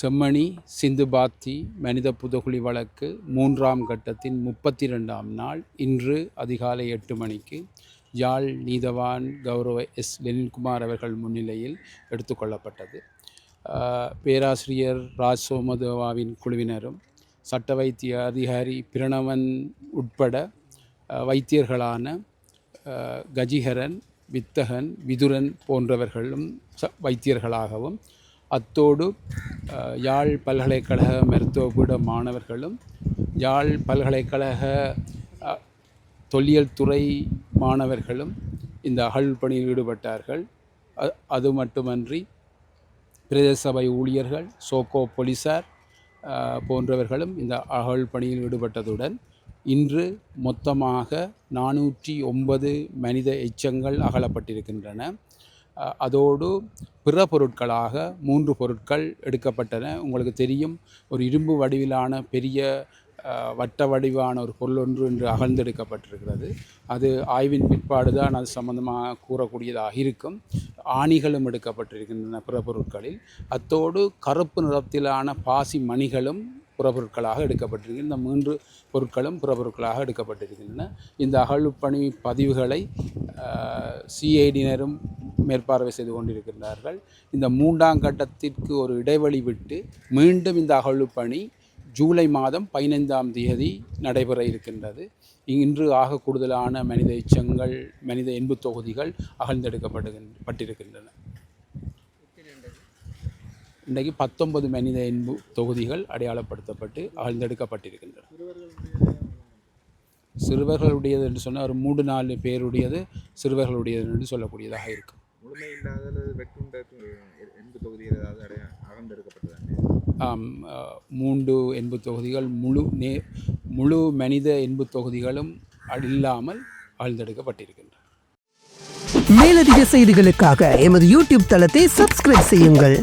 செம்மணி சிந்துபாத்தி மனித புதகுழி வழக்கு 3ஆம் கட்டத்தின் 32ஆம் நாள் இன்று அதிகாலை 8 மணிக்கு யாழ் நீதவான் கௌரவ எஸ் லெனின்குமார் அவர்கள் முன்னிலையில் எடுத்துக்கொள்ளப்பட்டது. பேராசிரியர் ராஜ் சோமதேவாவின் குழுவினரும் சட்ட வைத்திய அதிகாரி பிரணவன் உட்பட வைத்தியர்களான கஜிஹரன், வித்தகன், விதுரன் போன்றவர்களும் வைத்தியர்களாகவும், அத்தோடு யாழ் பல்கலைக்கழக மருத்துவபீட மாணவர்களும் யாழ் பல்கலைக்கழக தொல்லியல் துறை மாணவர்களும் இந்த அகழ்பணியில் ஈடுபட்டார்கள். அது மட்டுமன்றி பிரதேச சபை ஊழியர்கள், சோக்கோ போலீசார் போன்றவர்களும் இந்த அகழ்பணியில் ஈடுபட்டதுடன் இன்று மொத்தமாக 409 மனித எச்சங்கள் அகழப்பட்டிருக்கின்றன. அதோடு பிற பொருட்களாக 3 பொருட்கள் எடுக்கப்பட்டன. உங்களுக்கு தெரியும், ஒரு இரும்பு வடிவிலான பெரிய வட்ட வடிவான ஒரு பொருள் ஒன்று இன்று அகழ்ந்தெடுக்கப்பட்டிருக்கிறது. அது ஆய்வின் பிற்பாடு தான் அது சம்பந்தமாக கூறக்கூடியதாக இருக்கும். ஆணிகளும் எடுக்கப்பட்டிருக்கின்றன பிற பொருட்களில். அத்தோடு கருப்பு நிறத்திலான பாசி மணிகளும் புறப்பொருட்களாக எடுக்கப்பட்டிருக்கின்றன. இந்த 3 பொருட்களும் புறப்பொருட்களாக எடுக்கப்பட்டிருக்கின்றன. இந்த அகழ்பணி பதிவுகளை சிஐடியினரும் மேற்பார்வை செய்து கொண்டிருக்கின்றார்கள். இந்த 3ஆம் கட்டத்திற்கு ஒரு இடைவெளி விட்டு மீண்டும் இந்த அகழ்பணி ஜூலை மாதம் 15ஆம் தேதி நடைபெற இருக்கின்றது. இன்று ஆக கூடுதலான மனித எச்சங்கள், மனித எண்பு தொகுதிகள் அகழ்ந்தெடுக்கப்பட்டிருக்கின்றன. இன்றைக்கு 19 மனித எண்பு தொகுதிகள் அடையாளப்படுத்தப்பட்டு அகழ்ந்தெடுக்கப்பட்டிருக்கின்றன. சிறுவர்களுடையது என்று சொன்னால் ஒரு 3-4 பேருடையது சிறுவர்களுடையது என்று சொல்லக்கூடியதாக இருக்கும். ஆம், 3 எண்பு தொகுதிகள் முழு மனித எண்பு தொகுதிகளும் இல்லாமல் அகழ்ந்தெடுக்கப்பட்டிருக்கின்றன. மேலதிக செய்திகளுக்காக எமது யூடியூப் தளத்தை சப்ஸ்கிரைப் செய்யுங்கள்.